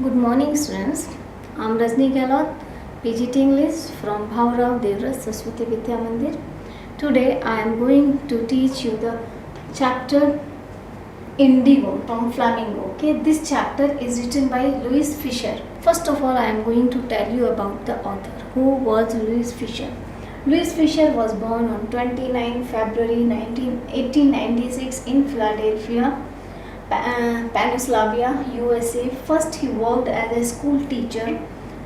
Good morning, students. I'm Rajni Gehlot, PGT English from Bhaurao Devras Saraswati Vidya Mandir. Today I am going to teach you the chapter Indigo from Flamingo. Okay, this chapter is written by Louis Fisher. First of all, I am going to tell you about the author. Who was Louis Fisher? Louis Fisher was born on 29 February 1896 in Philadelphia, Pennsylvania, USA. First he worked as a school teacher,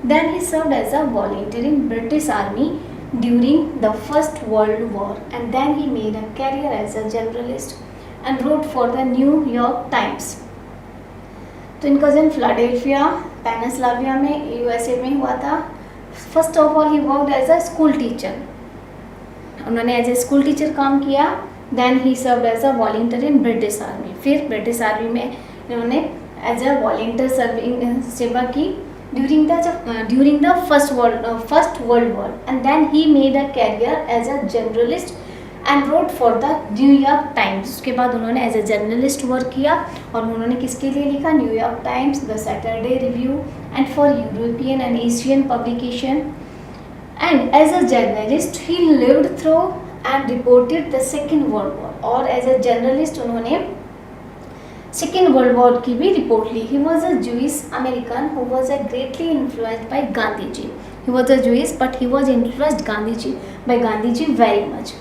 then he served as a volunteer in British Army during the First World War, and then he made a career as a journalist and wrote for the New York Times. तो इनका जन्म Philadelphia peninsula में USA में हुआ था. First of all he worked as a school teacher. उन्होंने as a school teacher काम किया. Then he serve as a volunteer in British army. फिर ब्रिटिश आर्मी में इन्होंने एज अ वॉलंटियर सर्विंग सेवा की during the first world war, and then he made a career as a journalist and wrote for the New York Times. उसके बाद उन्होंने as a journalist work किया और उन्होंने किसके लिए लिखा? New York Times, the Saturday Review and for European and Asian publication. And as a journalist he lived through and reported the second world war. और एज अ जर्नलिस्ट उन्होंने second world war की भी रिपोर्ट ली. He was a Jewish American who was a greatly influenced by Gandhi ji. He was a Jewish but he was influenced by Gandhi ji very much.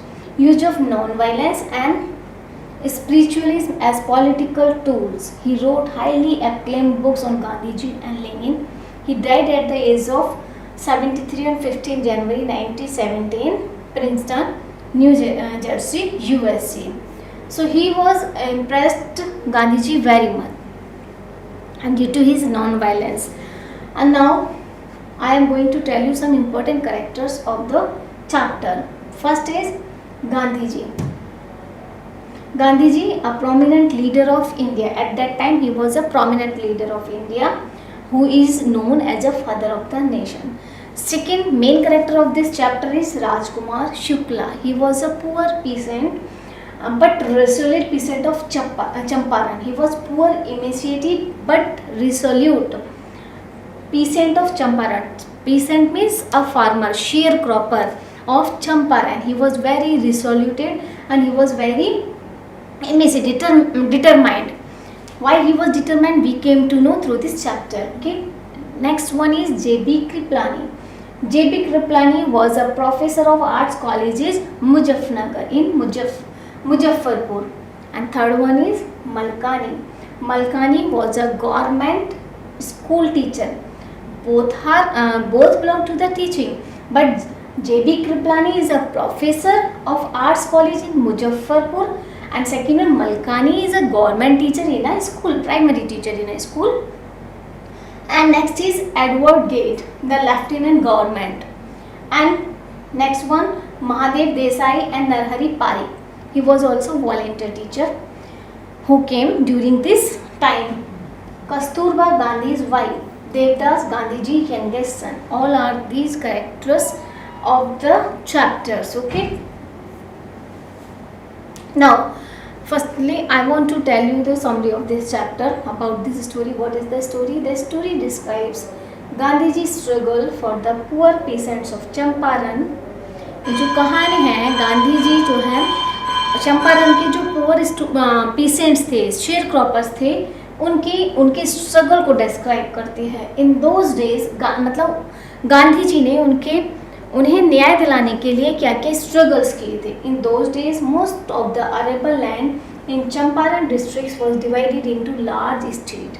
Use of non-violence and spiritualism as political tools. He wrote highly acclaimed books on Gandhi ji and Lenin. He died at the age of 73 on 15 January 1917, Princeton, New Jersey, USA. So he was impressed Gandhi ji very much and due to his non-violence. And now I am going to tell you some important characters of the chapter. First is Gandhi ji. Gandhi ji, a prominent leader of India. At that time he was a prominent leader of India who is known as a father of the nation. Second main character of this chapter is Rajkumar Shukla. He was a poor peasant but resolute peasant of Champaran. He was poor, emaciated but resolute peasant of Champaran. Peasant means a farmer, sharecropper of Champaran. He was very resolute and he was very determined. Why he was determined we came to know through this chapter. Okay. Next one is J.B. Kriplani. J.B. Kriplani was a professor of arts colleges Muzaffarnagar in Muzaffarpur. And third one is Malkani. Malkani was a government school teacher. Both belong to the teaching, but J.B. Kriplani is a professor of arts college in Muzaffarpur, and second one Malkani is a government teacher in a school, primary teacher in a school. And next is Edward Gate, the lieutenant government. And next one Mahadev Desai and Narhari Parikh. He was also volunteer teacher who came during this time. Kasturba Gandhi's wife, Devdas Gandhiji youngest son. All are these characters of the chapters. Okay, now firstly I want to tell you the summary of this chapter about this story. What is the story? The story describes Gandhiji's struggle for the poor peasants of Champaran. जो कहानी है गांधी जी जो है चंपारण के जो poor peasants थे, share croppers थे, उनके स्ट्रगल को डिस्क्राइब करती है. इन दोज डेज मतलब गांधी जी ने उन्हें न्याय दिलाने के लिए क्या क्या स्ट्रगल्स किए थे. In those days most of the arable land in Champaran district was divided into large state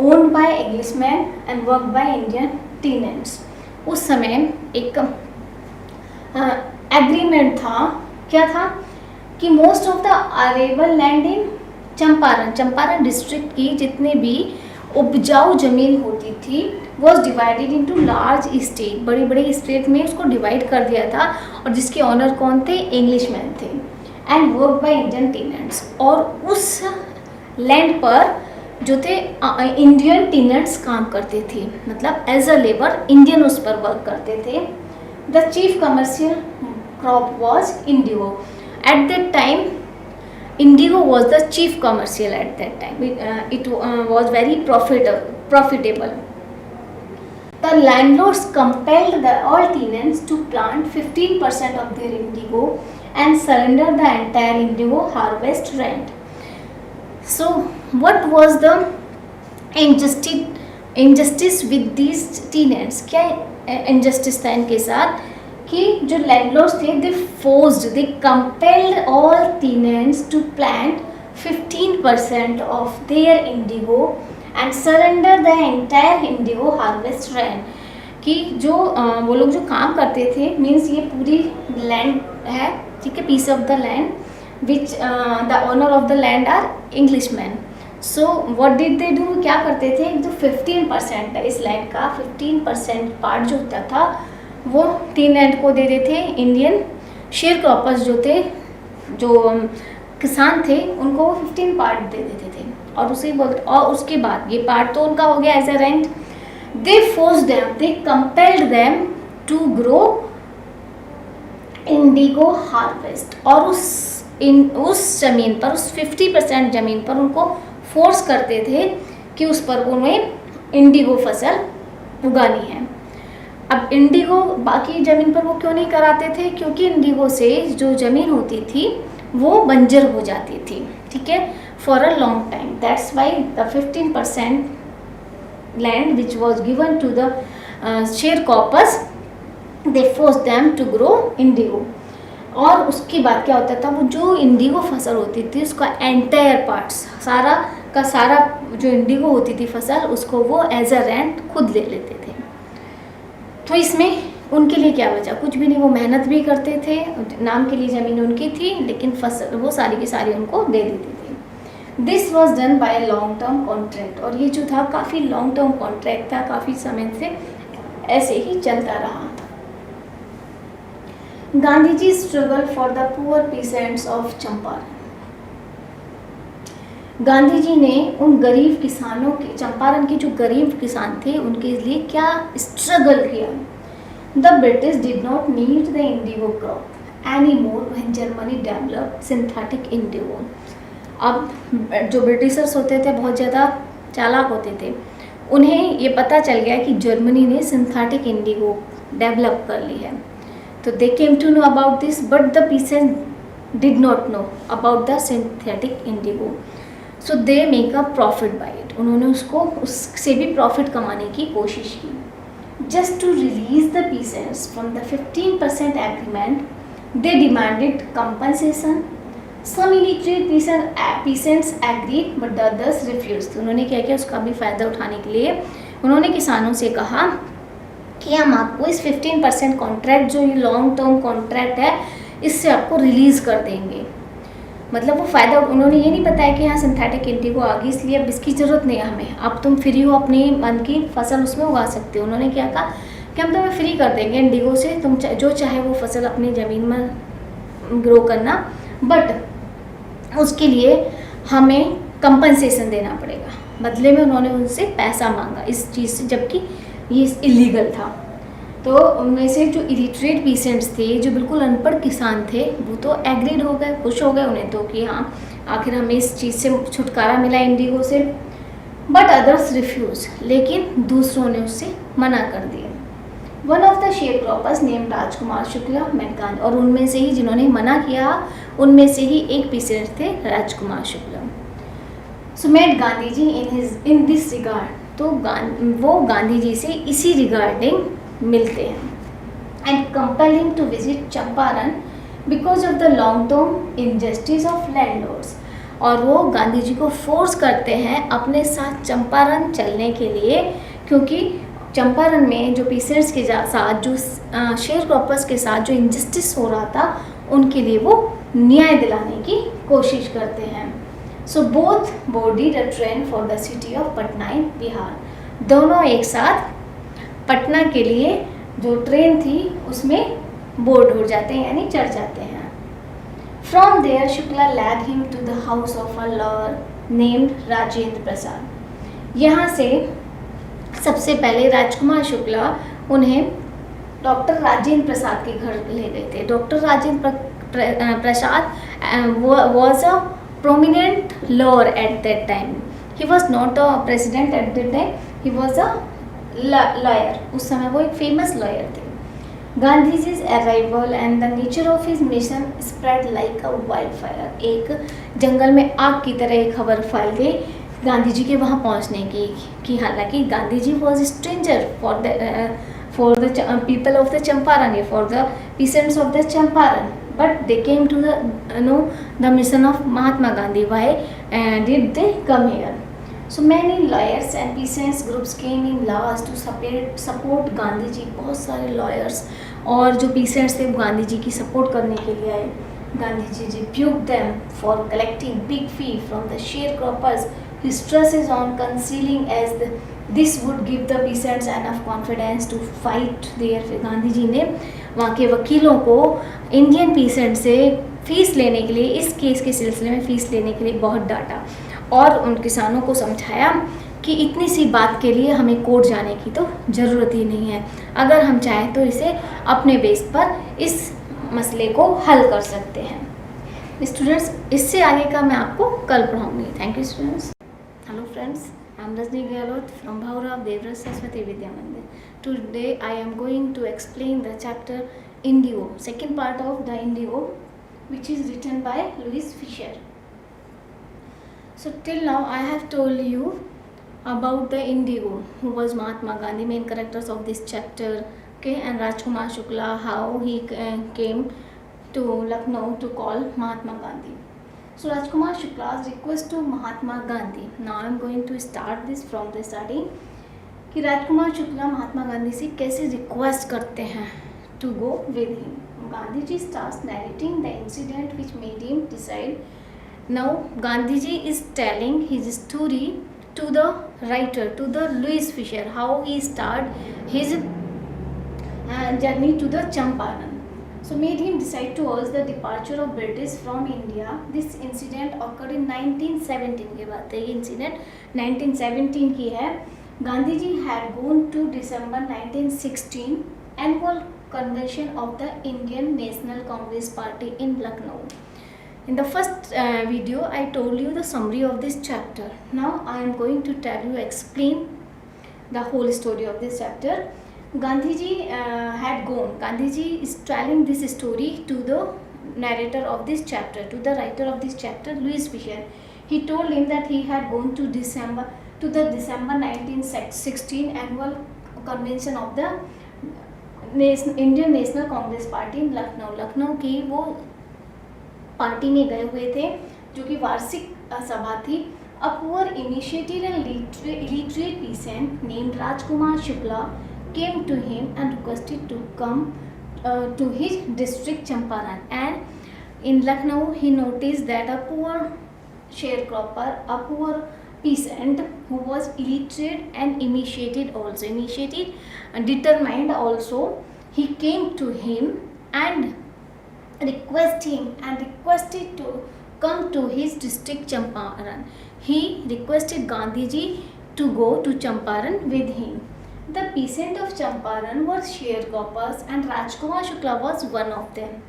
owned by Englishman and work by Indian tenants. उस समय एक एग्रीमेंट था. क्या था कि most of the arable land in Champaran district की जितने भी उपजाऊ जमीन होती थी was divided into large state. बड़े बड़े स्टेट में उसको डिवाइड कर दिया था और जिसके ऑनर कौन थे? इंग्लिशमैन थे. And work by Indian tenants. और उस लैंड पर जो थे इंडियन टेनेंट्स काम करते थे, मतलब एज अ लेबर इंडियन उस पर वर्क करते थे. The chief commercial crop was Indigo. Eight that time Indigo was the chief commercial at that time. It was very profitable. The landlords compelled all tenants to plant 15% of their indigo and surrender the entire indigo harvest rent. So, what was the injustice with these tenants? क्या injustice था इनके साथ कि जो landlords थे, they compelled all tenants to plant 15% of their indigo and surrender the entire indigo harvest rent. कि जो वो लोग जो काम करते थे, मीन्स ये पूरी लैंड है, ठीक है, piece of the land which the owner of the land are Englishman. So what did they do, क्या करते थे, जो 15% है इस लैंड का 15% पार्ट जो होता था वो टेनेंट को दे देते थे. इंडियन शेयर क्रॉपर्स जो थे, जो किसान थे, उनको वो 15 पार्ट दे देते थे और उसके बाद ये पार्ट तो उनका हो गया as a rent. They force them, they compelled them to grow indigo harvest. और उस ज़मीन पर, उस 50% ज़मीन पर उनको फोर्स करते थे कि उस पर उन्हें इंडिगो फसल उगानी है. अब इंडिगो बाकी ज़मीन पर वो क्यों नहीं कराते थे, क्योंकि इंडिगो से जो ज़मीन होती थी वो बंजर हो जाती थी, ठीक है, for a long time. That's why the 15% land which was given to the sharecroppers, they force them to grow indigo. और उसके बाद क्या होता था, वो जो इंडिगो फसल होती थी उसका एंटायर पार्ट्स, सारा का सारा जो इंडिगो होती थी फसल, उसको वो एज अ रेंट खुद ले लेते थे. तो इसमें उनके लिए क्या बचा, कुछ भी नहीं. वो मेहनत भी करते थे, नाम के लिए ज़मीन उनकी थी, लेकिन फसल वो सारी की सारी उनको दे देती थी. This was done by long term contract. और ये जो था काफ़ी लॉन्ग टर्म कॉन्ट्रैक्ट था, काफ़ी समय से ऐसे ही चलता रहा. Gandhi ji struggle for the poor peasants of Champaran. Gandhi ji ने उन गरीब किसानों के, चंपारण के जो गरीब किसान थे, उनके लिए क्या स्ट्रगल किया. The British did not need the Indigo crop any more when Germany developed synthetic Indigo. अब जो ब्रिटिशर्स होते थे बहुत ज़्यादा चालाक होते थे, उन्हें ये पता चल गया कि जर्मनी ने सिंथेटिक इंडिगो डेवलप कर ली है. तो they came to know about this, but the peasant did not know about the synthetic indigo. So they make a profit by it. उन्होंने उससे भी प्रॉफिट कमाने की कोशिश की. Just to release the peasants from the 15% agreement, they demanded compensation. Some illiterate peasants agreed but the others refused. उन्होंने क्या किया, उसका भी फ़ायदा उठाने के लिए उन्होंने किसानों से कहा कि हम आपको इस 15% कॉन्ट्रैक्ट, जो ये लॉन्ग टर्म कॉन्ट्रैक्ट है, इससे आपको रिलीज़ कर देंगे. मतलब वो फ़ायदा, उन्होंने ये नहीं बताया कि हाँ सिंथेटिक इंडिगो आ गई इसलिए अब इसकी ज़रूरत नहीं है हमें, अब तुम फ्री हो अपनी मन की फसल उसमें उगा सकते हो. उन्होंने क्या कहा कि हम तुम्हें फ्री कर देंगे इंडिगो से, तुम जो चाहे वो फसल अपनी ज़मीन में ग्रो करना, बट उसके लिए हमें कंपनसेशन देना पड़ेगा. बदले में उन्होंने उनसे पैसा मांगा इस चीज़ से, जबकि ये इलीगल था. तो उनमें से जो इलिटरेट पीसेंट्स थे, जो बिल्कुल अनपढ़ किसान थे, वो तो एग्रीड हो गए, खुश हो गए उन्हें तो कि हाँ आखिर हमें इस चीज़ से छुटकारा मिला इंडिगो से. बट अदर्स रिफ्यूज, लेकिन दूसरों ने उससे मना कर दिया. One of the sharecroppers name Rajkumar Shukla met Gandhi. और उनमें से ही जिन्होंने मना किया, उनमें से ही एक पीसेंट थे Rajkumar Shukla. So met Gandhi ji in this regard. तो वो गांधी जी से इसी रिगार्डिंग मिलते हैं. And compelling to visit Champaran because of the long term injustice of landlords. और वो गांधी जी को फोर्स करते हैं अपने साथ चंपारण चलने के लिए, क्योंकि चंपारण में जो पीसेंट्स के साथ, जो शेयर क्रॉपर्स के साथ जो इनजस्टिस हो रहा था, उनके लिए वो न्याय दिलाने की कोशिश करते हैं. So both boarded a train for the city of Patna in Bihar. दोनों एक साथ पटना के लिए जो ट्रेन थी उसमें बोर्ड हो जाते हैं, यानी चढ़ जाते हैं. From there Shukla lad him to the house of a lawyer named Rajendra Prasad. यहाँ से सबसे पहले राजकुमार शुक्ला उन्हें डॉक्टर राजेंद्र प्रसाद के घर ले गए थे. Doctor Rajendra Prasad was a prominent lawyer at that time. He was not a president at that time, he was a lawyer. उस समय वो एक famous lawyer थे. Gandhiji's arrival and the nature of his mission spread like a wildfire. एक जंगल में आग की तरह एक खबर फैल गई गांधी जी के वहाँ पहुँचने की कि हालांकि Gandhi ji was stranger for the people of the Champaran, for the peasants of the Champaran, but they came to the the mission of Mahatma Gandhi. Why did they come here? So many lawyers and peasants groups came in large to support Gandhi ji. बहुत सारे lawyers और जो peasants थे गांधी जी की support करने के लिए आए. Gandhi ji rebuked them for collecting big fee from the sharecroppers. He stresses on concealing as this would give the peasants enough confidence to fight their. Gandhi ji ने वहाँ के वकीलों को इंडियन पीसेंट से फीस लेने के लिए, इस केस के सिलसिले में फ़ीस लेने के लिए बहुत डांटा और उन किसानों को समझाया कि इतनी सी बात के लिए हमें कोर्ट जाने की तो ज़रूरत ही नहीं है, अगर हम चाहें तो इसे अपने बेस पर इस मसले को हल कर सकते हैं. स्टूडेंट्स, इससे आगे का मैं आपको कल पढ़ाऊँगी. Thank you students. Hello friends, I am Rajni Gehlot from Bhaurav Devraj Saraswati Vidya Mandir. Today I am going to explain the chapter Indigo, second part of the Indigo, which is written by Louis Fisher. So till now I have told you about the Indigo, who was Mahatma Gandhi, main characters of this chapter, okay, and Rajkumar Shukla, how he came to Lucknow to call Mahatma Gandhi. So Rajkumar Shukla's request to Mahatma Gandhi. Now I am going to start this from the starting. कि राजकुमार शुक्ला महात्मा गांधी से कैसे request करते हैं to go with him. Gandhi ji starts narrating the incident which made him decide. Now Gandhi ji is telling his story to the writer, to the Louis Fisher, how he started his journey to the Champaran. So made him decide to urge the departure of British from India. This incident occurred in 1917 की बात है. ये incident 1917 की है. Gandhi ji had gone to December 1916 annual convention of the Indian National Congress Party in Lucknow. In the first video I told you the summary of this chapter. Now I am going to explain the whole story of this chapter. Gandhi ji had gone. Gandhi ji is telling this story to the narrator of this chapter, to the writer of this chapter, Louis Fisher. He told him that he had gone to the December 1916 annual convention of the Indian National Congress Party in Lucknow. Lucknow की वो party में गए हुए थे जो कि वार्षिक सभा थी. A poor initiated and illiterate peasant named Rajkumar Shukla came to him and requested to come to his district Champaran. And in Lucknow he noticed that a poor sharecropper, a poor peasant who was illiterate and initiated and determined also, he came to him and requested to come to his district Champaran. He requested Gandhi ji to go to Champaran with him. The peasants of Champaran were sharecroppers and Rajkumar Shukla was one of them.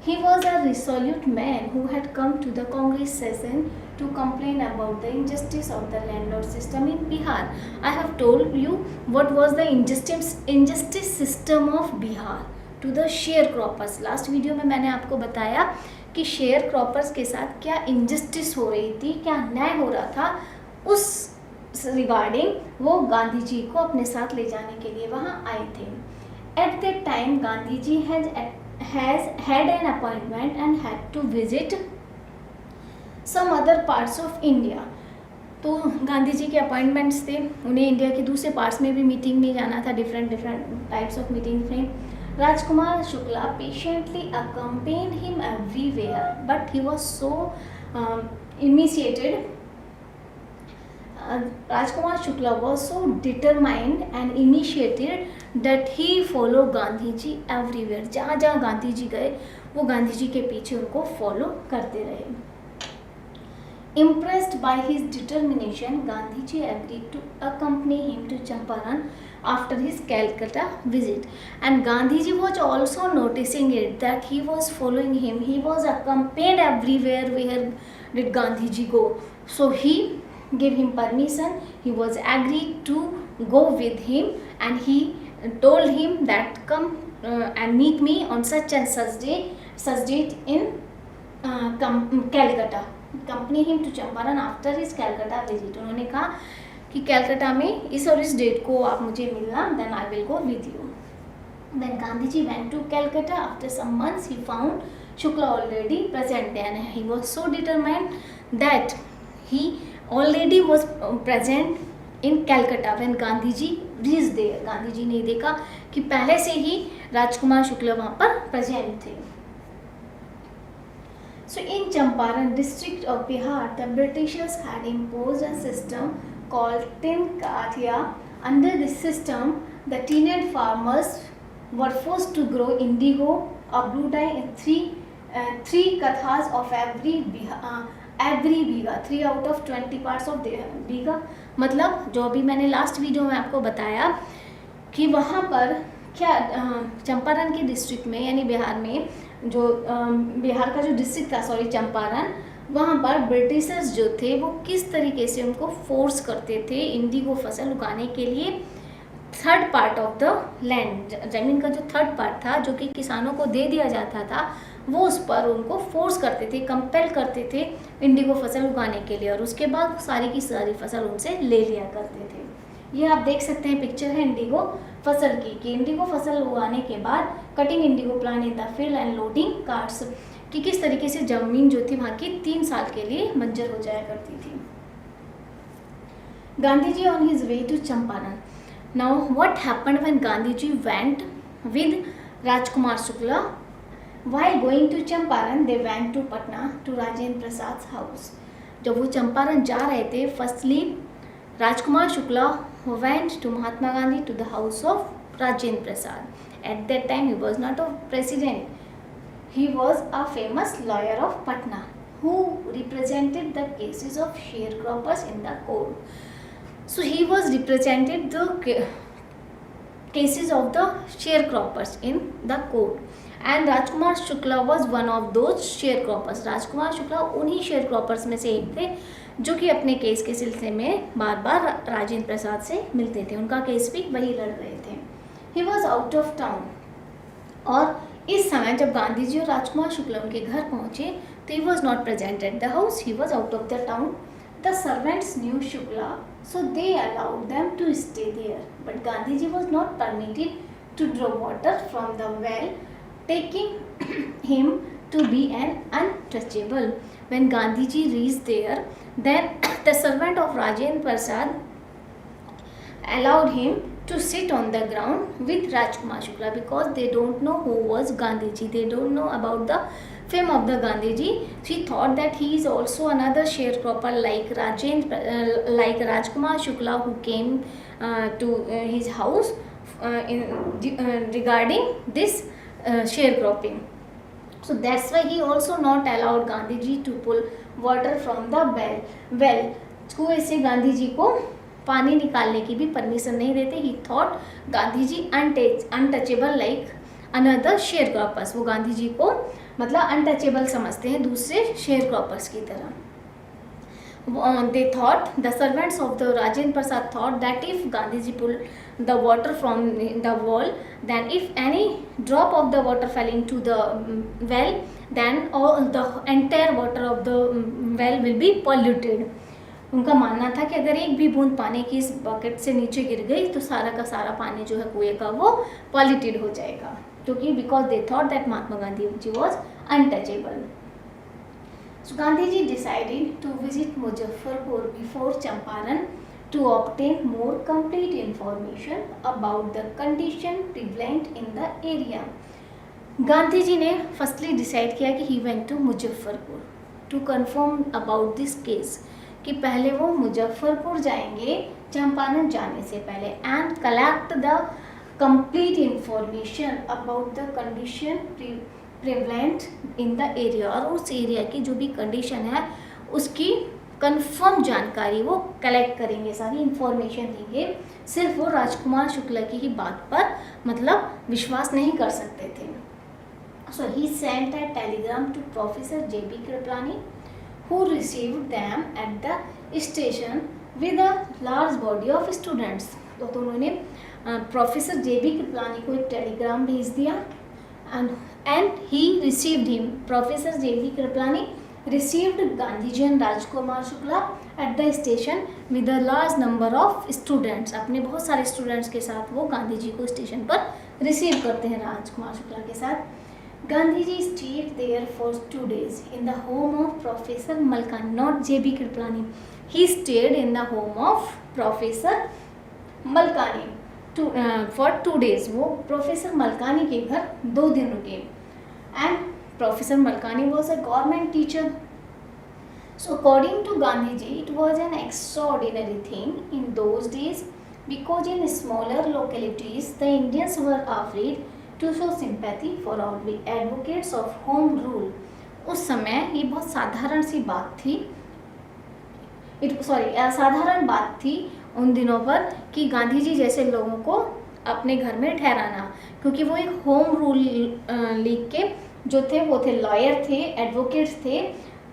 He was a resolute man who had come to the Congress session to complain about the injustice of the landlord system in Bihar. I have told you what was the injustice system of Bihar to the sharecroppers. Last video में मैंने आपको बताया कि sharecroppers के साथ क्या injustice हो रही थी, क्या अन्याय हो रहा था, उस रिगार्डिंग वो गांधी जी को अपने साथ ले जाने के लिए वहाँ आए थे. At that time Gandhi ji had an appointment and had to visit some other parts of India. तो गांधी जी के अपॉइंटमेंट्स थे, उन्हें इंडिया के दूसरे पार्ट्स में भी मीटिंग में जाना था, डिफरेंट टाइप्स ऑफ मीटिंग में. Rajkumar Shukla patiently accompanied him everywhere, but he was so emaciated. Rajkumar Shukla was so determined and initiated that he followed Gandhi ji everywhere. जहाँ जहाँ गांधी जी गए वो गांधी जी के पीछे उनको फॉलो करते रहे. Impressed by his determination, Gandhi ji agreed to accompany him to Champaran after his Calcutta visit. And Gandhi ji was also noticing it that he was following him. He was accompanied everywhere where did Gandhiji go? So he gave him permission. He was agreed to go with him, and he told him that come and meet me on such and such date in Calcutta. Accompany him to Champaran after his Calcutta visit. उन्होंने कहा कि कैलकाटा में इस और इस date को आप मुझे मिलना, then I will go with you. When Gandhiji went to Calcutta, after some months he found Shukla already present there, and he was so determined that he already was present in Calcutta when Gandhiji reached there. Gandhiji ने देखा कि पहले से ही राजकुमार शुक्ला वहाँ पर present थे. So in Champaran district of Bihar, the Britishers had imposed a system called Tin Kathia. Under this system, the tenant farmers were forced to grow indigo or blue dye in three kathas of every biga, 3 out of 20 parts of the biga. मतलब जो अभी मैंने last video में आपको बताया कि वहाँ पर क्या चंपारण के डिस्ट्रिक्ट में यानी बिहार में जो बिहार का जो डिस्ट्रिक्ट था चंपारण, वहाँ पर ब्रिटिशर्स जो थे वो किस तरीके से उनको फोर्स करते थे इंडिगो फसल उगाने के लिए. Third part of the land, ज़मीन का जो थर्ड पार्ट था जो कि किसानों को दे दिया जाता था, वो उस पर उनको फोर्स करते थे, कंपेल करते थे इंडिगो फसल उगाने के लिए, और उसके बाद सारी की सारी फसल उनसे ले लिया करते थे. ये आप देख सकते हैं पिक्चर है इंडिगो फसल की, कि इंडिगो फसल उगाने के बाद cutting Indigo plant in the field and loading carts, कि किस तरीके से ज़मीन जो थी वहाँ की 3 साल के लिए बंजर हो जाया करती थी. Gandhiji on his way to Champaran. Now what happened when Gandhiji went with Rajkumar Shukla. While going to Champaran they went to Patna to Rajendra Prasad house. जब वो चंपारण जा रहे थे, firstly Rajkumar Shukla went to Mahatma Gandhi to the house of Rajendra Prasad. At that time he was not a president. He was a famous lawyer of Patna who represented the cases of sharecroppers in the court. So he was represented the cases of the sharecroppers in the court. And Rajkumar Shukla was one of those sharecroppers. Rajkumar Shukla उन्हीं sharecroppers में से एक थे जो कि अपने case के सिलसिले में बार बार राजेंद्र प्रसाद से मिलते थे. उनका केस भी वही लड़ रहे थे. ही वॉज आउट ऑफ टाउन. और इस समय जब गांधी जी और राजकुमार शुक्ला उनके घर पहुंचे तो he was not present at the house. He was out of the town. The servants knew Shukla, so they allowed them to stay there, but Gandhi ji was not permitted to draw water from the well, taking him to be an untouchable. When Gandhiji reached there, then the servant of Rajendra Prasad allowed him to sit on the ground with Rajkumar Shukla because they don't know who was Gandhiji. They don't know about the fame of the Gandhiji. She thought that he is also another sharecropper like Rajkumar Shukla who came to his house regarding this sharecropping. So that's why he also not allowed Gandhiji to pull water from the well. कुएं से गांधी जी को पानी निकालने की भी permission नहीं देते. He thought Gandhi ji untouchable like another sharecroppers. वो गांधी जी को मतलब अनटचेबल समझते हैं दूसरे शेयरक्रॉपर्स की तरह. They thought, the servants of the Rajendra Prasad thought that if Gandhiji pulled the water from the wall, then if any drop of the water fell into the well, then all the entire water of the well will be polluted. उनका मानना था कि अगर एक भी बूंद पानी की इस बकेट से नीचे गिर गई तो सारा का सारा पानी जो है कुएं का वो पॉल्यूटेड हो जाएगा, क्योंकि because they thought that Mahatma Gandhi ji was untouchable. So Gandhiji decided to visit Muzaffarpur before Champaran to obtain more complete information about the condition prevalent in the area. Gandhiji ने फर्स्टली डिसाइड किया कि he went to Muzaffarpur to confirm about this case, कि पहले वो मुजफ्फरपुर जाएंगे चंपारण जाने से पहले and collect the complete information about the condition prevalent in the area. और उस एरिया की जो भी कंडीशन है उसकी कंफर्म जानकारी वो कलेक्ट करेंगे, सारी इंफॉर्मेशन देंगे. सिर्फ वो राजकुमार शुक्ला की ही बात पर मतलब विश्वास नहीं कर सकते थे. So he sent a telegram to professor JB Kripalani who received them at the station with a large body of students. तो उन्होंने प्रोफेसर जे.बी. कृपलानी को एक टेलीग्राम भेज दिया and he received him. Professor JB. Kripalani received Gandhiji and Rajkumar Shukla at the station with a large number of students. अपने बहुत सारे students के साथ वो गांधी जी को स्टेशन पर रिसीव करते हैं राजकुमार शुक्ला के साथ. Gandhiji stayed there for 2 days in the home of Professor Malkani, not J.B. Kripalani. He stayed in the home of Professor Malkani for 2 days. वो प्रोफेसर मलकानी के घर 2 दिन रुके. And Professor Malkani was a government teacher. So according to Gandhiji, it was an extraordinary thing in those days because in smaller localities the Indians were afraid to show sympathy for all the advocates of home rule. उस समय ये बहुत साधारण सी बात थी, असाधारण बात थी उन दिनों पर कि गांधी जी जैसे लोगों को अपने घर में ठहराना, क्योंकि वो एक होम रूल लीग के जो थे वो थे लॉयर थे, एडवोकेट्स थे,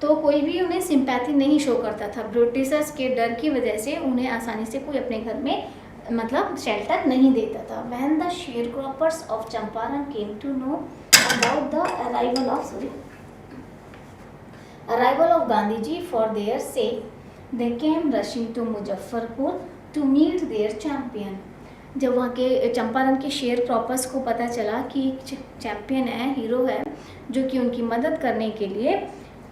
तो कोई भी उन्हें सिंपैथी नहीं शो करता था. ब्रिटिशर्स के डर की वजह से उन्हें आसानी से कोई अपने घर में मतलब शेल्टर नहीं देता था. When the sharecroppers of Champaran came to know about the arrival of Gandhiji for their sake, they came rushing to Muzaffarpur to meet their champion. जब वहाँ के चंपारण के शेयर क्रॉपर्स को पता चला कि चैम्पियन है, हीरो है, जो कि उनकी मदद करने के लिए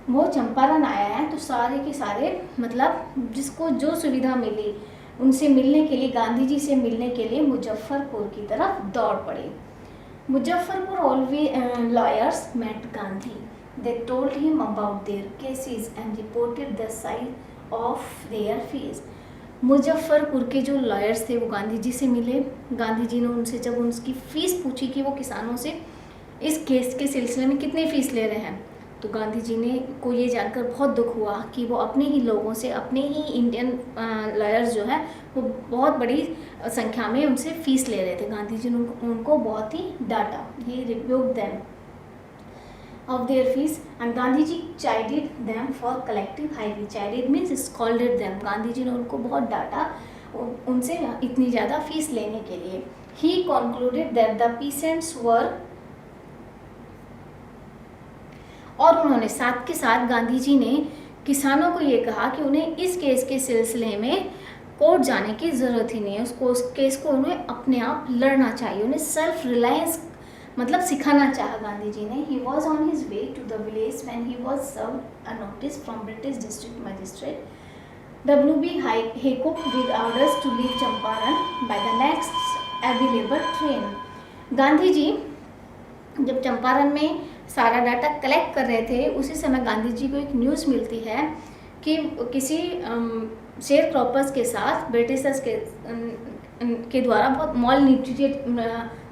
वो चंपारण आया है, तो सारे के सारे मतलब जिसको जो सुविधा मिली उनसे मिलने के लिए, गांधी जी से मिलने के लिए मुजफ्फरपुर की तरफ दौड़ पड़े. Muzaffarpur always lawyers met Gandhi. They told him about their cases and reported the size of their fees. Muzaffarpur के जो लॉयर्स थे वो गांधी जी से मिले. गांधी जी ने उनसे जब उनकी फ़ीस पूछी कि वो किसानों से इस केस के सिलसिले में कितनी फ़ीस ले रहे हैं, तो गांधी जी ने को ये जानकर बहुत दुख हुआ कि वो अपने ही लोगों से, अपने ही इंडियन लॉयर्स जो है वो बहुत बड़ी संख्या में उनसे फ़ीस ले रहे थे. गांधी जी ने उनको बहुत ही डांटा. He rebuked them of their fees and Gandhi ji chided them for collecting highly. Chided means scolded them. Gandhi ji ने उनको बहुत डांटा उनसे इतनी ज़्यादा फीस लेने के लिए. He concluded that the peasants were, और उन्होंने साथ के साथ गांधी जी ने किसानों को ये कहा कि उन्हें इस केस के सिलसिले में कोर्ट जाने की ज़रूरत ही नहीं है. उस केस को उन्हें अपने आप लड़ना चाहिए. उन्हें सेल्फ रिलायंस मतलब सिखाना चाहा गांधी जी ने. He was on his way to the village when he was served a notice from British district magistrate W.B. Haycock with orders to leave Champaran by the next available train. Gandhi ji जब चंपारण में सारा data collect कर रहे थे, उसी समय गांधी जी को एक न्यूज़ मिलती है कि किसी शेयर क्रॉपर्स के साथ ब्रिटिशर्स के द्वारा बहुत मॉल न्यूट्रिएट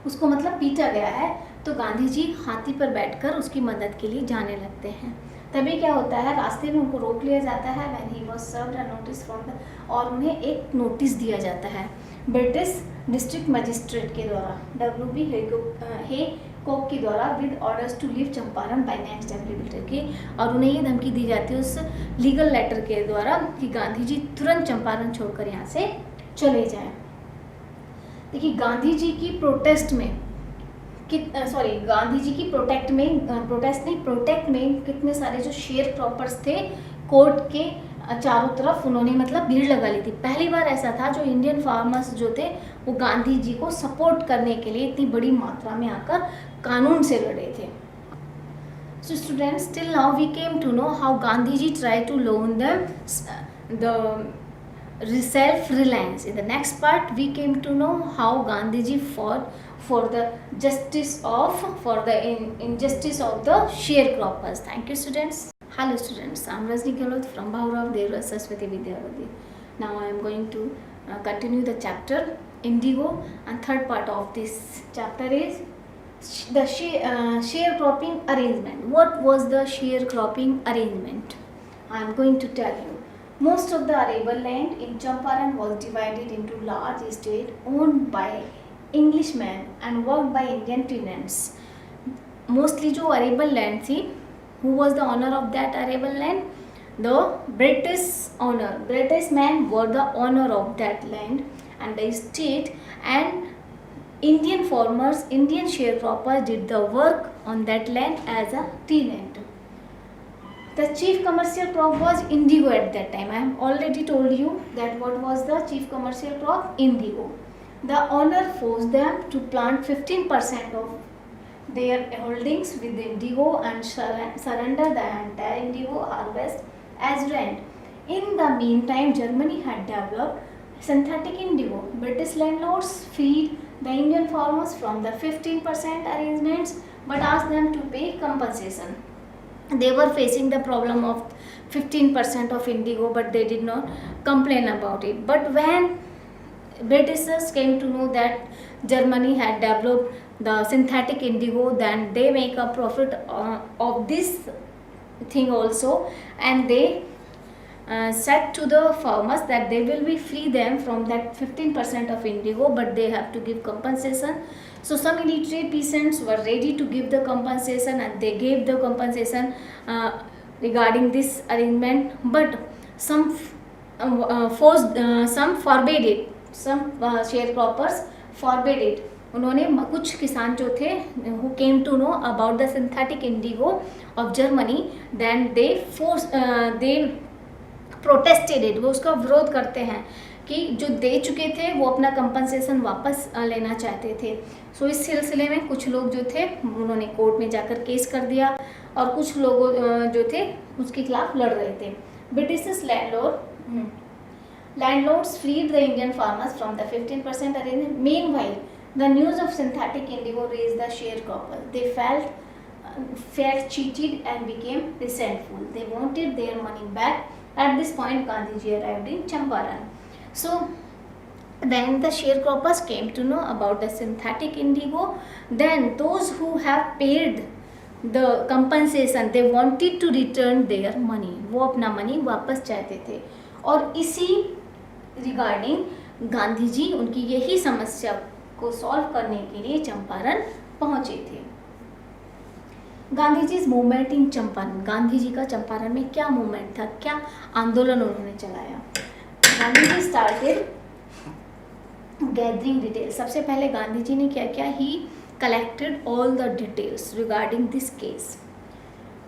उसको मतलब पीटा गया है. तो गांधी जी हाथी पर बैठकर उसकी मदद के लिए जाने लगते हैं. तभी क्या होता है, रास्ते में उनको रोक लिया जाता है. When he was served a notice from the, और उन्हें एक नोटिस दिया जाता है ब्रिटिश डिस्ट्रिक्ट मजिस्ट्रेट के द्वारा, W.B. Haycock के द्वारा, with orders to leave Champaran by next available की. और उन्हें ये धमकी दी जाती है उस लीगल लेटर के द्वारा कि गांधी जी तुरंत चंपारण छोड़कर यहाँ से चले जाएं. देखिए गांधी जी की प्रोटेस्ट में गांधी जी की प्रोटेस्ट में कितने सारे जो शेयर क्रॉपर्स थे कोर्ट के चारों तरफ उन्होंने मतलब भीड़ लगा ली थी. पहली बार ऐसा था जो इंडियन फार्मर्स जो थे वो गांधी जी को सपोर्ट करने के लिए इतनी बड़ी मात्रा में आकर कानून से लड़े थे. So students, till now we came to know how Gandhiji tried to loan them the self-reliance. In the next part, we came to know how Gandhiji fought for the injustice of the sharecroppers. Thank you, students. Hello, students. I am Rajni Gehlot from Bhaurav Devra Saraswati Vidyavati. Now I am going to continue the chapter Indigo, and third part of this chapter is the sharecropping arrangement. What was the sharecropping arrangement? I am going to tell you. Most of the arable land in Champaran was divided into large estates owned by Englishmen and worked by Indian tenants. Mostly जो arable land थी, who was the owner of that arable land? the British men were the owner of that land and the estate, and Indian farmers, Indian sharecroppers did the work on that land as a tenant. The chief commercial crop was indigo at that time. I have already told you that what was the chief commercial crop? Indigo. The owner forced them to plant 15% of their holdings with indigo and surrender the entire indigo harvest as rent. In the meantime, Germany had developed synthetic indigo. British landlords freed the Indian farmers from the 15% arrangements but asked them to pay compensation. They were facing the problem of 15% of indigo, but they did not complain about it. But when Britishers came to know that Germany had developed the synthetic indigo, then they make a profit of this thing also, and they said to the farmers that they will be free them from that 15% of indigo, but they have to give compensation. So some illiterate peasants were ready to give the compensation, and they gave the compensation regarding this arrangement, but some some forbade it. Some sharecroppers forbade it. उन्होंने कुछ किसान जो थे who came to know about the synthetic indigo of Germany, then they protested it. वो उसका विरोध करते हैं कि जो दे चुके थे वो अपना कंपनसेशन वापस लेना चाहते थे. सो इस सिलसिले में कुछ लोग जो थे उन्होंने कोर्ट में जाकर केस कर दिया, और कुछ लोग जो थे उसके खिलाफ लड़ रहे थे. British landlords freed the Indian farmers from the 15% arrangement. Meanwhile, the news of synthetic indigo raised the sharecroppers. They felt cheated and became resentful. They wanted their money back. At this point, Gandhiji arrived in Champaran. So then the sharecroppers came to know about the synthetic indigo. Then those who have paid the compensation, they wanted to return their money. वो अपना money वापस चाहते थे. और इसी regarding Gandhi ji उनकी यही समस्या को सॉल्व करने के लिए चंपारण पहुंचे थे. Gandhi ji movement in Champaran. गांधी जी का चंपारण में क्या मूवमेंट था, क्या आंदोलन उन्होंने चलाया? Gandhi ji started gathering details. सबसे पहले गांधी जी ने क्या किया? ही collected all the details regarding this case.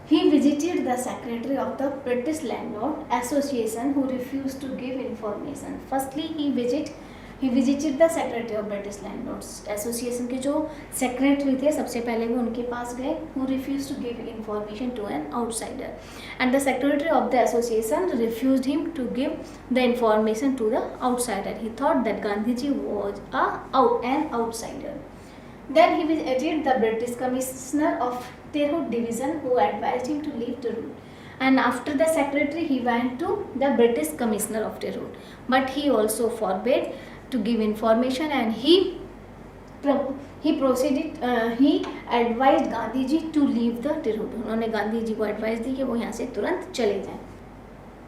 He visited the secretary of the British Landlord Association, who refused to give information. Firstly, he visited the secretary of British Landlords Association के जो secretary थे सबसे पहले वो उनके पास गए, who refused to give information to an outsider, and the secretary of the association refused him to give the information to the outsider. He thought that Gandhiji was an outsider. Then he visited the British Commissioner of Tirhut Division, who advised him to leave Tirhut. And after the secretary, he went to the British Commissioner of Tirhut. But he also forbade to give information, and he advised Gandhi ji to leave the Tirhut. उन्होंने गांधी जी को advice दी कि वो यहाँ से तुरंत चले जाएं.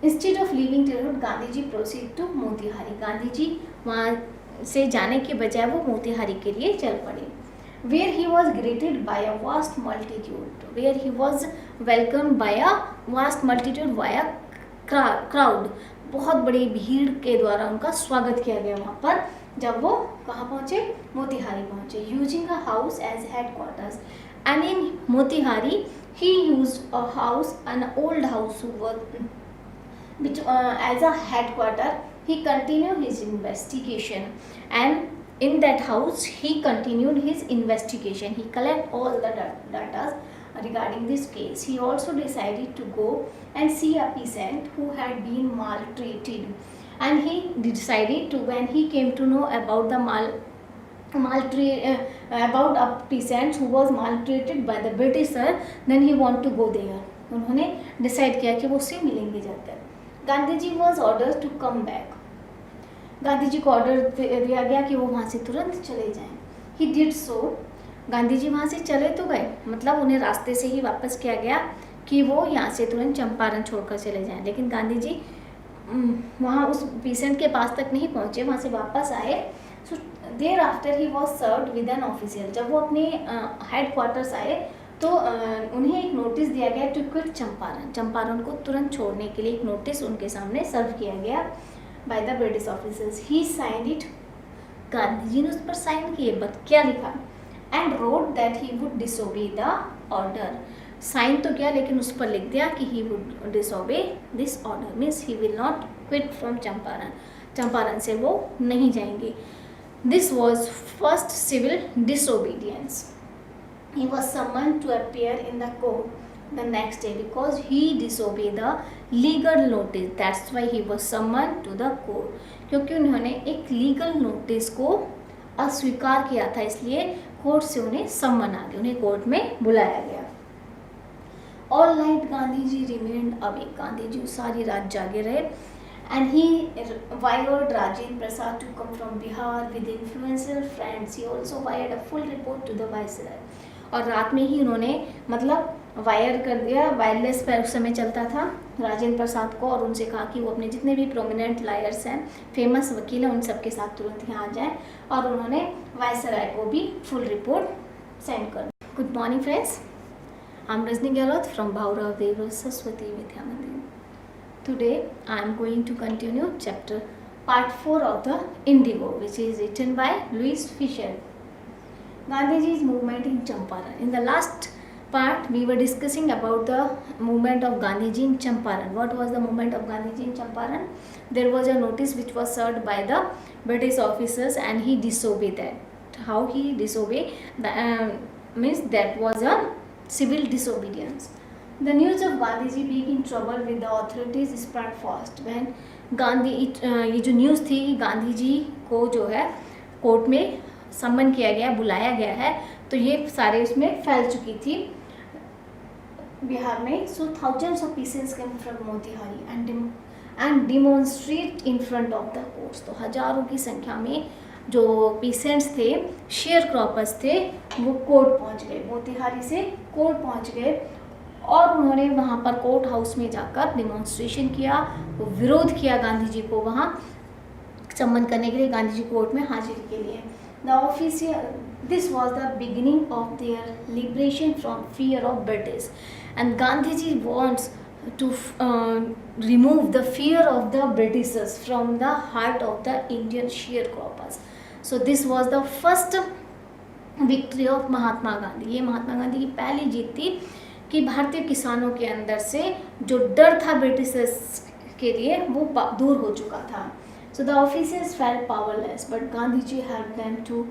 Instead of leaving Tirhut, Gandhi ji proceed to Motihari. Gandhi ji वहाँ से जाने के बजाय वो मोतिहारी के लिए चल पड़े. Where he was greeted by a vast multitude, where he was welcomed by a vast multitude via crowd. बहुत बड़ी भीड़ के द्वारा उनका स्वागत किया गया वहाँ पर. जब वो कहाँ पहुँचे? मोतिहारी पहुँचे. Using a house as headquarters, and in Motihari he used a house, an old house which as a headquarter. He continued his investigation, and in that house he continued his investigation. He collected all the data regarding this case. He also decided to go and see a peasant who had been maltreated, and he decided to, when he came to know about the about a peasant who was maltreated by the Britisher, then he want to go there. उन्होंने decide किया कि वो उससे मिलेंगे जाकर. Gandhi ji was ordered to come back. Gandhi ji को order दिया गया कि वो वहाँ से तुरंत चले जाएं. He did so. Gandhi ji वहाँ से चले तो गए, मतलब उन्हें रास्ते से ही वापस किया गया कि वो यहाँ से तुरंत चंपारण छोड़कर चले जाएं. लेकिन गांधी जी वहाँ उस पेशेंट के पास तक नहीं पहुँचे, वहाँ से वापस आए. So thereafter he was served with an official. जब वो अपने हेड क्वार्टर्स आए तो उन्हें एक नोटिस दिया गया टू क्विट चंपारण, चंपारण को तुरंत छोड़ने के लिए एक नोटिस उनके सामने सर्व किया गया by the British officers. He sign it, Gandhi ji ने उस पर साइन किए, बट क्या लिखा, and wrote that he would disobey the order, sign तो किया लेकिन उस पर लिख दिया कि he would disobey this order, means he will not quit from Champaran, Champaran से वो नहीं जाएंगे। This was first civil disobedience. He was summoned to appear in the court the next day because he disobeyed the legal notice. That's why he was summoned to the court. क्योंकि उन्होंने एक legal notice को अस्वीकार किया था, इसलिए court से उन्हें सम्मन आ गया, उन्हें कोर्ट में बुलाया गया। All night Gandhi ji remained awake. Gandhi ji सारी रात जागे रहे। And he wired Rajendra Prasad to come from Bihar with influential friends. He also wired a full report to the viceroy. और रात में ही उन्होंने मतलब वायर कर दिया, वायरलेस पर उस समय चलता था, राजेंद्र प्रसाद को, और उनसे कहा कि वो अपने जितने भी प्रोमिनेंट लायर्स हैं, फेमस वकील हैं, उन सबके साथ तुरंत यहाँ आ जाएं, और उन्होंने वायसराय को भी फुल रिपोर्ट सेंड कर दी। Good morning friends, I am Rajni Gehlot from Bhaurao Devvrat Saraswati Vidya Mandir. Today I am going to continue chapter part 4 of the indigo which is written by Louis Fischer. Gandhiji's movement in Champaran. In the last part, we were discussing about the movement of Gandhiji in Champaran. What was the movement of Gandhiji in Champaran? There was a notice which was served by the British officers, and he disobeyed that. How he disobeyed? Means that was a civil disobedience. The news of Gandhiji being in trouble with the authorities spread fast. When Gandhi, ये जो news थी गांधी जी को जो है court में सम्मन किया गया, बुलाया गया है, तो ये सारे उसमें फैल चुकी थी बिहार में। So thousands of pieces came from Motihari and demonstrate in front of the courts. तो हजारों की संख्या में जो पीसेंट्स थे, शेयर क्रॉपर्स थे, वो कोर्ट पहुंच गए, मोतिहारी से कोर्ट पहुंच गए, और उन्होंने वहाँ पर कोर्ट हाउस में जाकर डिमॉन्स्ट्रेशन किया, वो विरोध किया गांधी जी को वहाँ सम्मन करने के लिए, गांधी जी कोर्ट में हाजिरी के लिए। This was the beginning of their liberation from fear of British, and Gandhiji wants to remove the fear of the Britishers from the heart of the Indian sharecroppers. So this was the first victory of Mahatma Gandhi. ये महात्मा गांधी की पहली जीत थी कि भारतीय किसानों के अंदर से जो डर था ब्रिटिशर्स के लिए वो दूर हो चुका था। So the officers felt powerless, but Gandhiji helped them to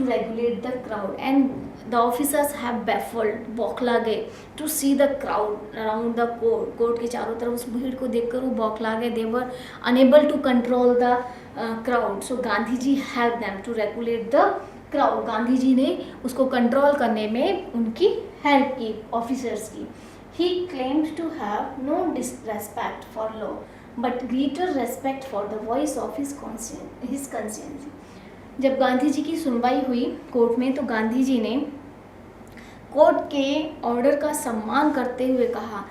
regulate the crowd, and the officers have baffled, बौखला गए, to see the crowd around the court. Court के चारों तरफ उस भीड़ को देखकर वो बौखला गए। They were unable to control the crowd. So Gandhiji helped them to regulate the crowd. Gandhi ji ने उसको कंट्रोल करने में उनकी हेल्प की, ऑफिसर्स की। He claimed to have no disrespect for law, but greater respect for the voice of his conscience. जब गांधी जी की सुनवाई हुई कोर्ट में, तो गांधी जी ने कोर्ट के ऑर्डर का सम्मान करते हुए कहा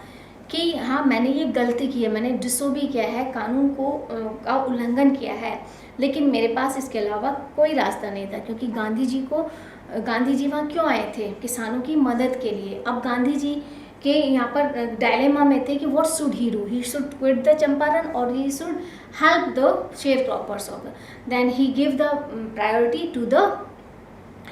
कि हाँ, मैंने ये गलती की है, मैंने डिसोबी किया है, कानून को का उल्लंघन किया है, लेकिन मेरे पास इसके अलावा कोई रास्ता नहीं था, क्योंकि गांधी जी वहाँ क्यों आए थे? किसानों की मदद के लिए। अब गांधी जी के यहाँ पर डायलेमा में थे कि what should he do, he should quit the Champaran और he should help the sharecroppers of, then he give the priority to the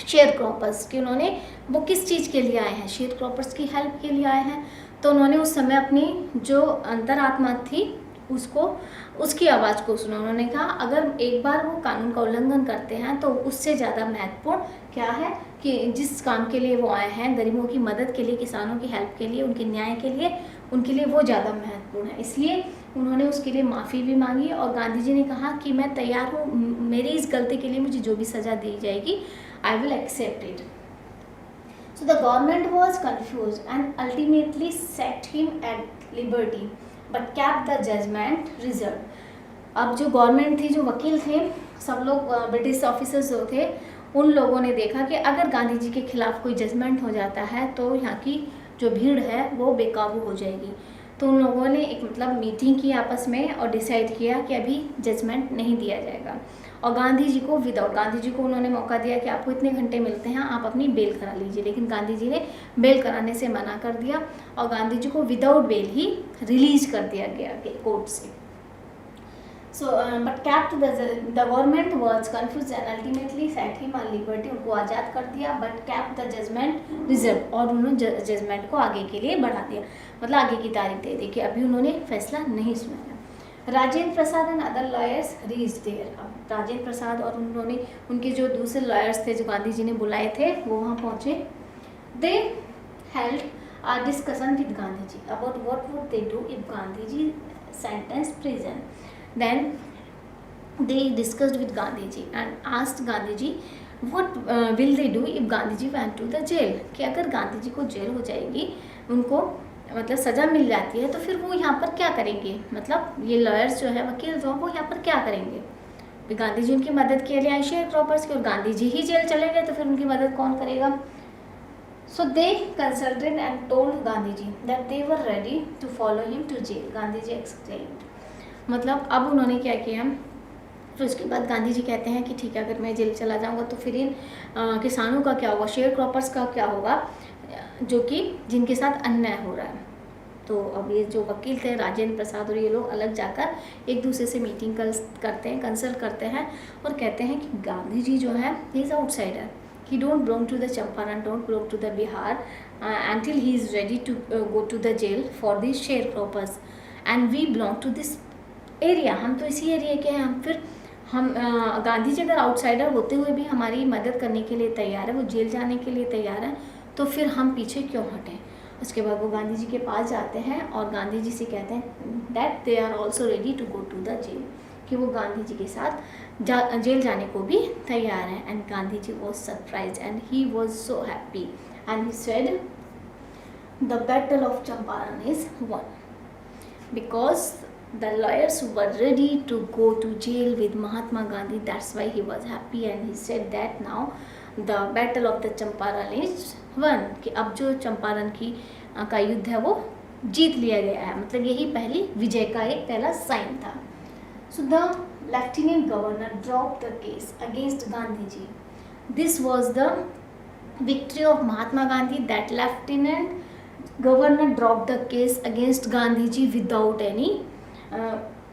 sharecroppers, कि उन्होंने वो किस चीज़ के लिए आए हैं, शेयर क्रॉपर्स की हेल्प के लिए आए हैं। तो उन्होंने उस समय अपनी जो अंतरात्मा थी उसकी आवाज़ को सुना। उन्होंने कहा अगर एक बार वो कानून का उल्लंघन करते हैं तो उससे ज़्यादा महत्वपूर्ण क्या है कि जिस काम के लिए वो आए हैं, गरीबों की मदद के लिए, किसानों की हेल्प के लिए, उनके न्याय के लिए, उनके लिए वो ज़्यादा महत्वपूर्ण है। इसलिए उन्होंने उसके लिए माफ़ी भी मांगी और गांधी जी ने कहा कि मैं तैयार हूँ, मेरी इस गलती के लिए मुझे जो भी सज़ा दी जाएगी, I will accept it. So the government was confused and ultimately set him at liberty, but kept the judgment reserved. अब जो गवर्नमेंट थी, जो वकील थे, सब लोग ब्रिटिश ऑफिसर्स जो थे, उन लोगों ने देखा कि अगर गांधी जी के खिलाफ कोई जजमेंट हो जाता है तो यहाँ की जो भीड़ है वो बेकाबू हो जाएगी। तो उन लोगों ने एक मीटिंग की आपस में और डिसाइड किया कि अभी जजमेंट नहीं दिया जाएगा। और गांधी जी को विदाउट, गांधी जी को उन्होंने मौका दिया कि आपको इतने घंटे मिलते हैं, आप अपनी बेल करा लीजिए, लेकिन गांधी जी ने बेल कराने से मना कर दिया और गांधी जी को विदाउट बेल ही रिलीज कर दिया गया कोर्ट से। So, but kept the government was confused and ultimately set him on liberty, उनको आज़ाद कर दिया, but kept the judgment reserved, और उन्होंने जजमेंट को आगे के लिए बढ़ा दिया, मतलब आगे की तारीख दे दी कि अभी उन्होंने फैसला नहीं सुनाया। Rajendra Prasad and other lawyers reached there, अब राजेंद्र प्रसाद और उन्होंने उनके जो दूसरे लॉयर्स थे जो गांधी जी ने बुलाए थे वो वहाँ पहुँचे। दे held a discussion with Gandhiji about what would they do if Gandhiji sentenced prison. Then they discussed with Gandhiji and asked Gandhiji what will they do if Gandhiji went to the jail, कि अगर गांधी जी को jail हो जाएगी, उनको मतलब सज़ा मिल जाती है, तो फिर वो यहाँ पर क्या करेंगे, मतलब ये लॉयर्स जो है वकील जो वो यहाँ पर क्या करेंगे। गांधी जी उनकी मदद के लिए आए शेयर क्रॉपर्स की, और गांधी जी ही जेल चले गए तो फिर उनकी मदद कौन करेगा। So they consulted and told Gandhiji that they were ready to follow him to jail. Gandhiji exclaimed, मतलब अब उन्होंने क्या किया, फिर उसके बाद गांधी जी कहते हैं कि ठीक है, अगर मैं जेल चला जाऊंगा तो फिर इन किसानों का क्या होगा, शेयर क्रॉपर्स का क्या होगा, जो कि जिनके साथ अन्याय हो रहा है। तो अब ये जो वकील थे राजेंद्र प्रसाद और ये लोग अलग जाकर एक दूसरे से मीटिंग करते हैं, कंसल्ट करते हैं और कहते हैं कि गांधी जी जो है he is outsider, he don't belong to the Champaran, don't belong to the Bihar until he is ready to go to the jail for these sharecroppers, and we belong to this area, हम तो इसी area के हैं। हम फिर हम गांधी जी अगर outsider होते हुए भी हमारी मदद करने के लिए तैयार है, वो जेल जाने के लिए तैयार है, तो फिर हम पीछे क्यों हटें। उसके बाद वो गांधी जी के पास जाते हैं और गांधी जी से कहते हैं that they are also ready to go to the jail, कि वो गांधी जी के साथ जेल जाने को भी तैयार है। And Gandhi ji was surprise and he was so happy and he said the battle of Champaran is won, because the lawyers were ready to go to jail with Mahatma Gandhi, that's why he was happy and he said that now the battle of the Champaran is won, कि अब जो चंपारण का युद्ध है वो जीत लिया गया है, मतलब यही पहली विजय का एक पहला साइन था। So the Lieutenant Governor dropped the case against Gandhiji. This was the victory of Mahatma Gandhi, that Lieutenant Governor dropped the case against Gandhiji without any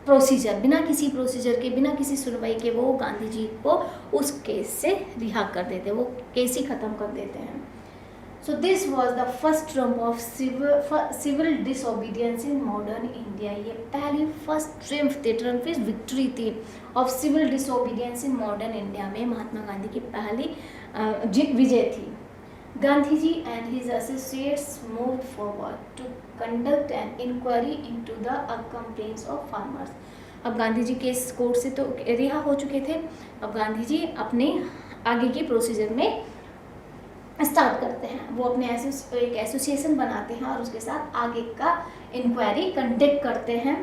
procedure, बिना किसी प्रोसीजर के, बिना किसी सुनवाई के वो गांधी जी को उस केस से रिहा कर देते, वो केस ही ख़त्म कर देते हैं। So this was the first trump of civil disobedience in modern India. ये पहली फर्स्ट ट्रिम्फ थी, ट्रम्प इज विक्ट्री थी of civil disobedience in modern India में महात्मा गांधी की पहली विजय थी। Gandhi ji and his associates move forward to conduct an inquiry into the complaints of farmers. अब गांधी जी केस कोर्ट से तो रिहा हो चुके थे, अब गांधी जी अपने आगे की प्रोसीजर में स्टार्ट करते हैं। वो अपने एक एसोसिएशन बनाते हैं और उसके साथ आगे का इंक्वायरी कंडक्ट करते हैं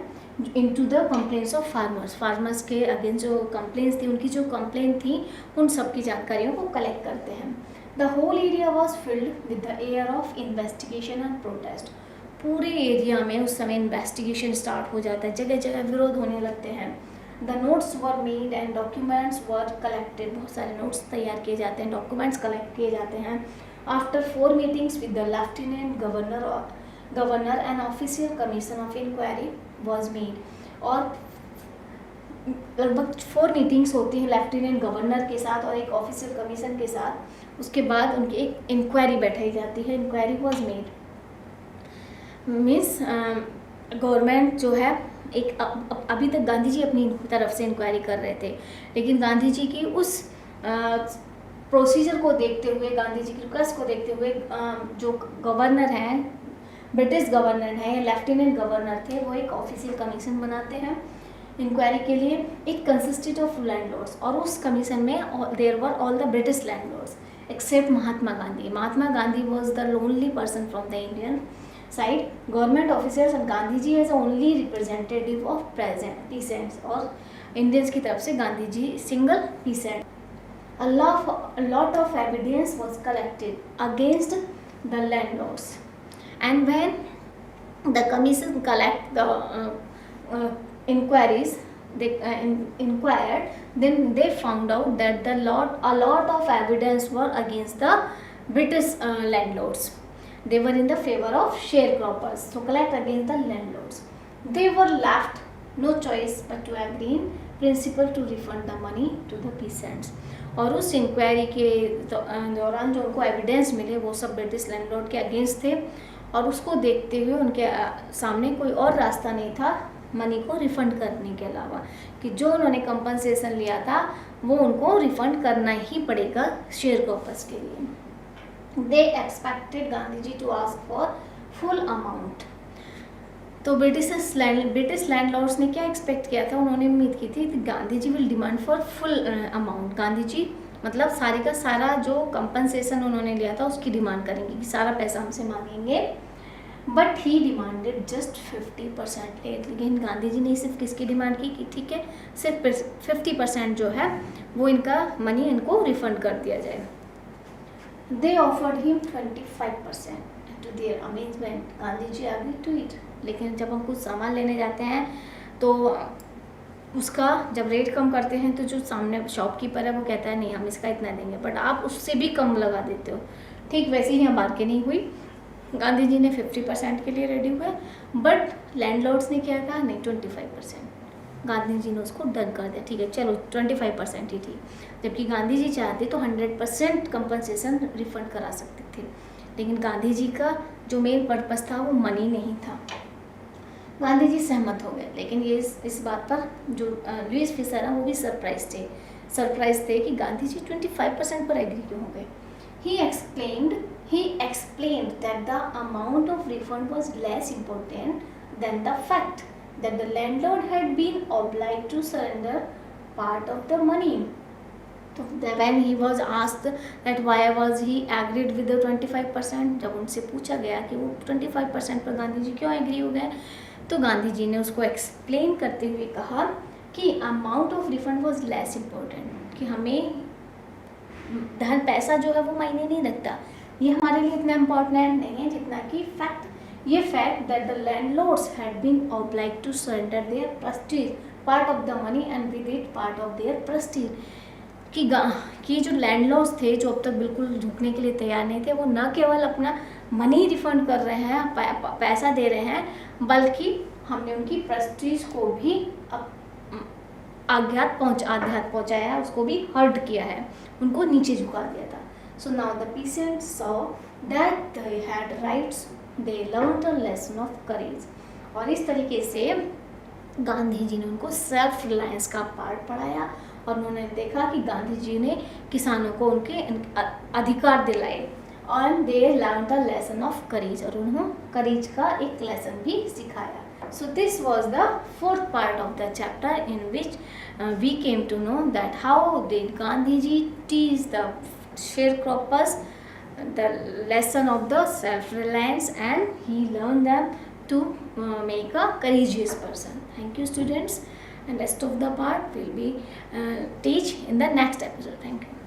into the complaints of farmers. Farmers के अगेंस्ट जो कंप्लेंट्स थी, उनकी जो कंप्लेंट थी, उन सब की जानकारियों को कलेक्ट करते हैं। The whole area was filled with the air of investigation and protest. पूरे एरिया में उस समय इन्वेस्टिगेशन स्टार्ट हो जाता है, जगह जगह विरोध होने लगते हैं। The notes were made and documents were collected, बहुत सारे नोट्स तैयार किए जाते हैं, डॉक्यूमेंट्स कलेक्ट किए जाते हैं। After 4 meetings with the lieutenant governor and official commission of inquiry was made, और लगभग 4 मीटिंग्स होती हैं लेफ्टिनेंट गवर्नर के साथ और एक ऑफिशियल कमीशन के साथ। उसके बाद उनकी एक इंक्वायरी बैठाई जाती है, inquiry was made, means government जो है एक अभी तक गांधी जी अपनी तरफ से इंक्वायरी कर रहे थे, लेकिन गांधी जी की उस प्रोसीजर को देखते हुए, गांधी जी की रिक्वेस्ट को देखते हुए जो गवर्नर हैं, ब्रिटिश गवर्नर हैं या लेफ्टिनेंट गवर्नर थे, वो एक ऑफिशियल कमीशन बनाते हैं इंक्वायरी के लिए। इट कंसिस्टेड ऑफ लैंडलॉर्ड्स, और उस कमीशन में there were all the British landlords except Mahatma Gandhi. Mahatma Gandhi was the lonely person from the Indian side, government officers and Gandhi ji as only representative of peasants, और Indians की तरफ से Gandhi ji single peasant. A lot of evidence was collected against the landlords, and when the commission collect the inquiries, they inquired, then they found out that a lot of evidence were against the British landlords. They were in the favor of sharecroppers, so collect against the landlords. They were left no choice but to agree in principle to refund the money to the peasants. और उस inquiry के दौरान जो उनको evidence मिले वो सब British landlord के अगेंस्ट थे, और उसको देखते हुए उनके सामने कोई और रास्ता नहीं था मनी को रिफ़ंड करने के अलावा, कि जो उन्होंने कंपनसेशन लिया था वो उनको रिफ़ंड करना ही पड़ेगा शेयर क्रॉपर्स के लिए। They expected Gandhi ji to ask for full amount. तो ब्रिटिश लैंडलॉर्ड्स ने क्या एक्सपेक्ट किया था, उन्होंने उम्मीद की थी कि Gandhi ji will demand for full amount. Gandhi ji मतलब सारे का सारा जो कंपनसेशन उन्होंने लिया था उसकी डिमांड करेंगे, कि सारा पैसा हमसे मांगेंगे। बट ही डिमांडेड जस्ट 50% लेकिन गांधी जी ने सिर्फ किसकी डिमांड की कि ठीक है सिर्फ 50% जो है वो इनका मनी इनको रिफंड कर दिया जाए। They offered him 25% to their amazement. Gandhi ji agree to it. लेकिन जब हम कुछ सामान लेने जाते हैं तो उसका जब रेट कम करते हैं तो जो सामने शॉपकीपर है वो कहता है नहीं हम इसका इतना देंगे, बट आप उससे भी कम लगा देते हो। ठीक वैसे ही यहाँ बार्गेनिंग हुई, गांधी जी ने 50% के लिए रेडी हुए, बट लैंडलॉर्ड्स ने क्या कहा नहीं 25%। गांधी जी ने उसको डन कर दिया, ठीक है चलो 25% ही थी, जबकि गांधी जी चाहते तो 100% कंपनसेशन रिफंड करा सकते थे। लेकिन गांधी जी का जो मेन पर्पस था वो मनी नहीं था। गांधी जी सहमत हो गए, लेकिन ये इस बात पर जो लुईस फिशर है वो भी सरप्राइज थे कि गांधी जी 25% पर एग्री क्यों हो गए। He explained that the amount of refund was less important than the fact that the landlord had been obliged to surrender part of the money. So when he was asked that why was he agreed with the 25%, जब उनसे पूछा गया कि वो 25% पर गांधी जी क्यों agree हो गए, तो गांधी जी ने उसको एक्सप्लेन करते हुए कहा कि amount of refund was less important, कि हमें धन पैसा जो है वो मायने नहीं रखता, ये हमारे लिए इतना इम्पोर्टेंट नहीं है जितना कि ये fact that the landlords had been obliged to surrender their prestige part of the money and with it part of their prestige. कि जो लैंडलॉर्ड्स थे जो अब तक बिल्कुल झुकने के लिए तैयार नहीं थे, वो न केवल अपना मनी रिफंड कर रहे हैं, पैसा दे रहे हैं, बल्कि हमने उनकी प्रेस्टीज को भी आघात पहुंचाया है, उसको भी हर्ट किया है, उनको नीचे झुका दिया था। So now the peasants saw that they had rights, they learned a lesson of courage. और इस तरीके से गांधी जी ने उनको सेल्फ रिलायंस का पार्ट पढ़ाया, और उन्होंने देखा कि गांधी जी ने किसानों को उनके अधिकार दिलाए, और they learn the lesson of courage, और उन्होंने करेज का एक लेसन भी सिखाया। So this was the fourth part of the chapter in which we came to know that how did Gandhiji teach the sharecroppers the lesson of the self-reliance, and he learned them to make a courageous person. Thank you students, and rest of the part will be teach in the next episode. Thank you.